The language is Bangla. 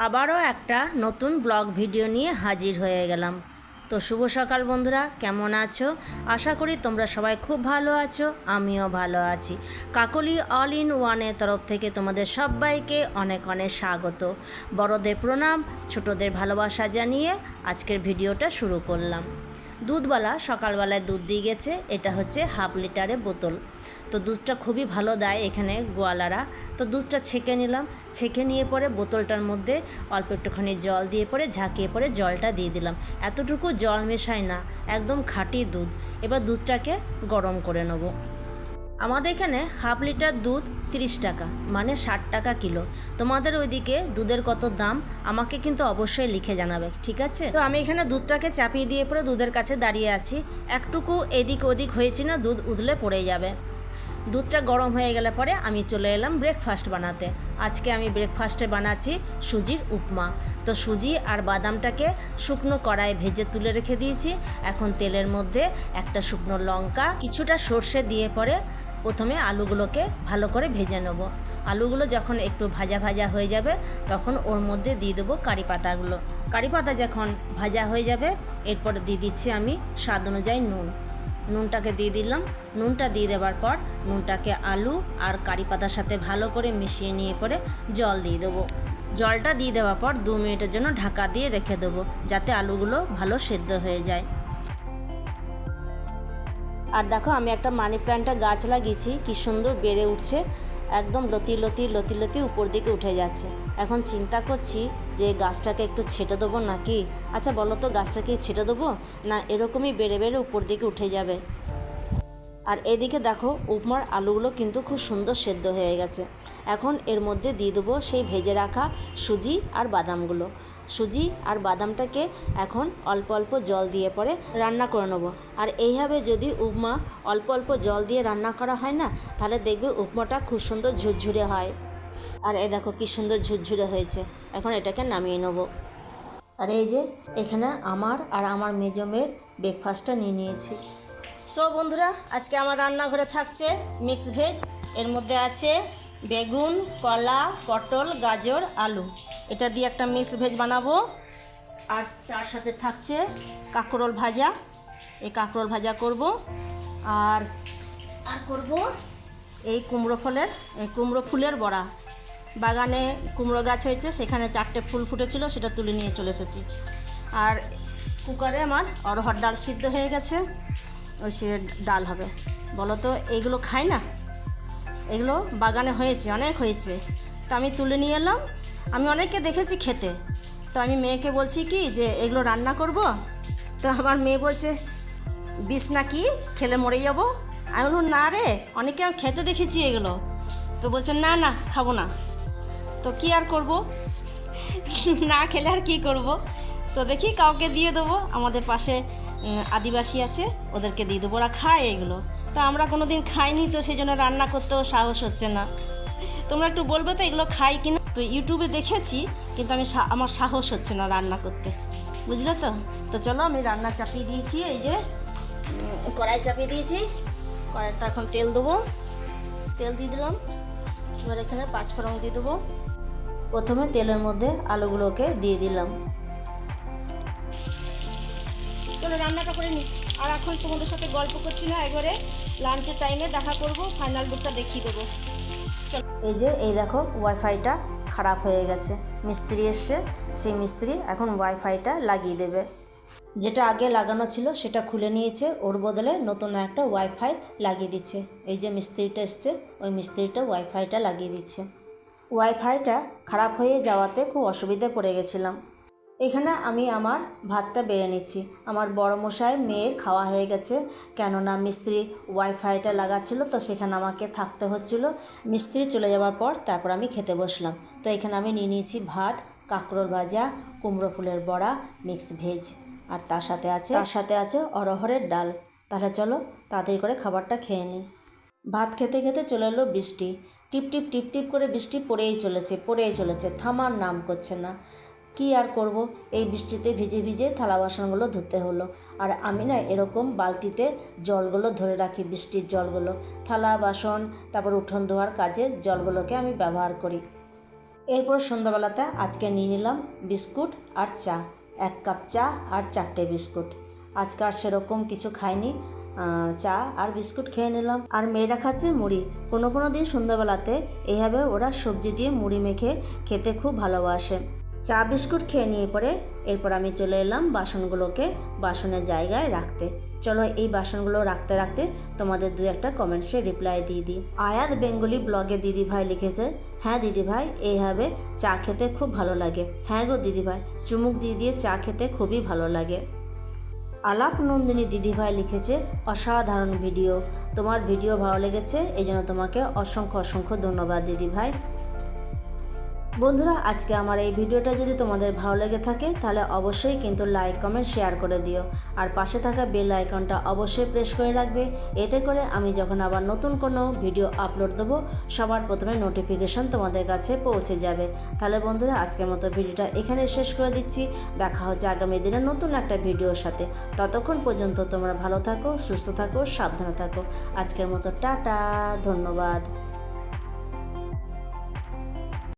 আবারও একটা নতুন ব্লগ ভিডিও নিয়ে হাজির হয়ে গেলাম। তো শুভ সকাল বন্ধুরা, কেমন আছো? আশা করি তোমরা সবাই খুব ভালো আছো, আমিও ভালো আছি। কাকলি অল ইন ওয়ানের তরফ থেকে তোমাদের সবাইকে অনেক অনেক স্বাগত। বড়দের প্রণাম, ছোটদের ভালোবাসা জানিয়ে আজকের ভিডিওটা শুরু করলাম। দুধওয়ালা সকালবেলায় দুধ দিয়ে গেছে, এটা হচ্ছে 1/2 লিটারের বোতল। তো দুধটা খুবই ভালো দেয় এখানে গোয়ালারা। তো দুধটা ছেঁকে নিলাম, ছেঁকে নিয়ে পরে বোতলটার মধ্যে অল্প একটুখানি জল দিয়ে পরে ঝাঁকিয়ে পরে জলটা দিয়ে দিলাম। এতটুকু জল মেশাই না, একদম খাঁটি দুধ। এবার দুধটাকে গরম করে নেব। আমাদের এখানে 1/2 লিটার দুধ 30 টাকা, মানে 60 টাকা কিলো। তোমাদের ওইদিকে দুধের কত দাম আমাকে কিন্তু অবশ্যই লিখে জানাবে, ঠিক আছে? তো আমি এখানে দুধটাকে চাপিয়ে দিয়ে পরে দুধের কাছে দাঁড়িয়ে আছি। একটুকু এদিক ওদিক হয়েছি না, দুধ উতলে পড়ে যাবে। দুধটা গরম হয়ে গেলে পরে আমি চলে এলাম ব্রেকফাস্ট বানাতে। আজকে আমি ব্রেকফাস্টে বানাচ্ছি সুজির উপমা। তো সুজি আর বাদামটাকে শুকনো কড়াইয়ে ভেজে তুলে রেখে দিয়েছি। এখন তেলের মধ্যে একটা শুকনো লঙ্কা, কিছুটা সর্ষে দিয়ে পরে প্রথমে আলুগুলোকে ভালো করে ভেজে নেব। আলুগুলো যখন একটু ভাজা ভাজা হয়ে যাবে তখন ওর মধ্যে দিয়ে দেবো কারি পাতাগুলো। কারি পাতা যখন ভাজা হয়ে যাবে এরপরে দিয়ে দিচ্ছি আমি স্বাদ অনুযায়ী নুন। নুনটাকে দিয়ে দিলাম। নুনটা দিয়ে দেওয়ার পর নুনটাকে আলু আর কারি পাতার সাথে ভালো করে মিশিয়ে নিয়ে পরে জল দিয়ে দেবো। জলটা দিয়ে দেওয়ার পর 2 মিনিটের জন্য ঢাকা দিয়ে রেখে দেবো, যাতে আলুগুলো ভালো সেদ্ধ হয়ে যায়। আর দেখো, আমি একটা মানি প্ল্যান্টের গাছ লাগিয়েছি, কি সুন্দর বেড়ে উঠছে, একদম লতি লতি লতি লতি উপর দিকে উঠে যাচ্ছে। এখন চিন্তা করছি যে গাছটাকে একটু ছেটে দেবো নাকি। আচ্ছা বলো তো, গাছটাকে ছেটে দেবো না এরকমই বেড়ে বেড়ে উপর দিকে উঠে যাবে? আর এদিকে দেখো, উপমার আলুগুলো কিন্তু খুব সুন্দর সেদ্ধ হয়ে গেছে। এখন এর মধ্যে দিয়ে দেবো সেই ভেজে রাখা সুজি আর বাদামগুলো। সুজি আর বাদামটাকে এখন অল্প অল্প জল দিয়ে পরে রান্না করে নেবো। আর এইভাবে যদি উপমা অল্প অল্প জল দিয়ে রান্না করা হয় না, তাহলে দেখবে উপমাটা খুব সুন্দর ঝুরঝুরে হয়। আর এই দেখো কি সুন্দর ঝুরঝুরে হয়েছে। এখন এটাকে নামিয়ে নেবো। আর এই যে এখানে আমার আর আমার মেজো মেয়ের ব্রেকফাস্টটা নিয়ে নিয়েছি। সো বন্ধুরা, আজকে আমার রান্নাঘরে থাকছে মিক্স ভেজ। এর মধ্যে আছে বেগুন, কলা, পটল, গাজর, আলু। এটা দিয়ে একটা মিক্স ভেজ বানাবো। আর তার সাথে থাকছে কাঁকরোল ভাজা। এই কাঁকরোল ভাজা করব। আর করব এই কুমড়ো ফুলের বড়া। বাগানে কুমড়ো গাছ হয়েছে, সেখানে 4টে ফুল ফুটেছিল, সেটা তুলে নিয়ে চলে এসেছি। আর কুকারে আমার অরহর ডাল সিদ্ধ হয়ে গেছে, ওই সে ডাল হবে। বলো তো, এইগুলো খাই না? এগুলো বাগানে হয়েছে, অনেক হয়েছে, তো আমি তুলে নিয়ে এলাম। আমি অনেককে দেখেছি খেতে, তো আমি মেয়েকে বলছি কি যে এগুলো রান্না করব। তো আমার মেয়ে বলছে, বিষ নাকি, খেলে মরে যাবো। আমি বললাম না রে, অনেকে খেতে দেখেছি এগুলো। তো বলছে না না, খাবো না। তো কি আর করব, না খেলে আর কি করব। তো দেখি কাউকে দিয়ে দেবো, আমাদের পাশে আদিবাসী আছে, ওদেরকে দিয়ে দেবো, ওরা খায় এগুলো। তো আমরা কোনো দিন খাইনি, তো সেই জন্য রান্না করতেও সাহস হচ্ছে না। তোমরা একটু বলবে তো এগুলো খাই কিনা। তো ইউটিউবে দেখেছি, কিন্তু আমার সাহস হচ্ছে না রান্না করতে, বুঝলে তো। তো চলো, আমি রান্না চাপিয়ে দিয়েছি, এই যে কড়াই চাপিয়ে দিয়েছি। কড়াইটা এখন তেল দেবো, তেল দিয়ে দিলাম। এবার এখানে 5 ফোড়ন দিয়ে দেবো। প্রথমে তেলের মধ্যে আলুগুলোকে দিয়ে দিলাম। চলো রান্নাটা করে নিই। আর এখন তোমাদের সাথে গল্প করছি না, একবারে লাঞ্চের টাইমে দেখা করব, ফাইনাল লুকটা দেখিয়ে দেবো। এই যে এই দেখো, ওয়াইফাইটা খারাপ হয়ে গেছে। মিস্ত্রি এসছে, সেই মিস্ত্রি এখন ওয়াইফাইটা লাগিয়ে দেবে। যেটা আগে লাগানো ছিল সেটা খুলে নিয়েছে, ওর বদলে নতুন একটা ওয়াইফাই লাগিয়ে দিচ্ছে। এই যে মিস্ত্রিটা এসছে, ওই মিস্ত্রিটা ওয়াইফাইটা লাগিয়ে দিচ্ছে। ওয়াইফাইটা খারাপ হয়ে যাওয়াতে খুব অসুবিধে পড়ে গেছিলাম। এখানে আমি আমার ভাতটা বেড়ে নিচ্ছি। আমার বড় মশাই মেয়ের খাওয়া হয়ে গেছে, কেননা মিস্ত্রি ওয়াইফাইটা লাগাচ্ছিল, তো সেখানে আমাকে থাকতে হচ্ছিল। মিস্ত্রি চলে যাওয়ার পর তারপর আমি খেতে বসলাম। তো এখানে আমি নিয়ে নিয়েছি ভাত, কাঁকরোল ভাজা, কুমড়ো ফুলের বড়া, মিক্স ভেজ, আর তার সাথে আছে অরহরের ডাল। তাহলে চলো তাড়াতাড়ি করে খাবারটা খেয়ে নিই। ভাত খেতে খেতে চলে এলো বৃষ্টি। টিপ টিপ টিপ টিপ করে বৃষ্টি পড়েই চলেছে, থামার নাম করছে না। কি আর করব, এই বৃষ্টিতে ভিজে ভিজে থালা বাসনগুলো ধুতে হলো। আর আমি না এরকম বালতিতে জলগুলো ধরে রাখি, বৃষ্টির জলগুলো, থালা বাসন, তারপর উঠোন ধোয়ার কাজে জলগুলোকে আমি ব্যবহার করি। এরপর সন্ধ্যাবেলাতে আজকে নিয়ে নিলাম বিস্কুট আর চা, 1 কাপ চা আর 4টে বিস্কুট। আজকে আর সেরকম কিছু খাইনি, চা আর বিস্কুট খেয়ে নিলাম। আর মেয়েরা খাচ্ছে মুড়ি। কোনো দিন সন্ধ্যাবেলাতে এইভাবে ওরা সবজি দিয়ে মুড়ি মেখে খেতে খুব ভালোবাসে। চা বিস্কুট খেয়ে নিয়ে পরে এরপর আমি চলে এলাম বাসনগুলোকে বাসনের জায়গায় রাখতে। চলো এই বাসনগুলো রাখতে রাখতে তোমাদের 2-1টা কমেন্টসে রিপ্লাই দিয়ে দিই। আয়াত বেঙ্গলি ব্লগে দিদিভাই লিখেছে, হ্যাঁ দিদিভাই এইভাবে চা খেতে খুব ভালো লাগে। হ্যাঁ গো দিদিভাই, চুমুক দিয়ে চা খেতে খুবই ভালো লাগে। আলাপ নন্দিনী দিদিভাই লিখেছে, অসাধারণ ভিডিও, তোমার ভিডিও ভালো লেগেছে, এই জন্য তোমাকে অসংখ্য ধন্যবাদ দিদিভাই। বন্ধুরা, আজকে আমার এই ভিডিওটা যদি তোমাদের ভালো লেগে থাকে তাহলে অবশ্যই কিন্তু লাইক কমেন্ট শেয়ার করে দিও। আর পাশে থাকা বেল আইকনটা অবশ্যই প্রেস করে রাখবে, এতে করে আমি যখন আবার নতুন কোনো ভিডিও আপলোড দেবো সবার প্রথমে নোটিফিকেশন তোমাদের কাছে পৌঁছে যাবে। তাহলে বন্ধুরা, আজকের মতো ভিডিওটা এখানে শেষ করে দিচ্ছি। দেখা হচ্ছে আগামী দিনে নতুন একটা ভিডিওর সাথে। ততক্ষণ পর্যন্ত তোমরা ভালো থাকো, সুস্থ থাকো, সাবধানে থাকো। আজকের মতো টাটা, ধন্যবাদ।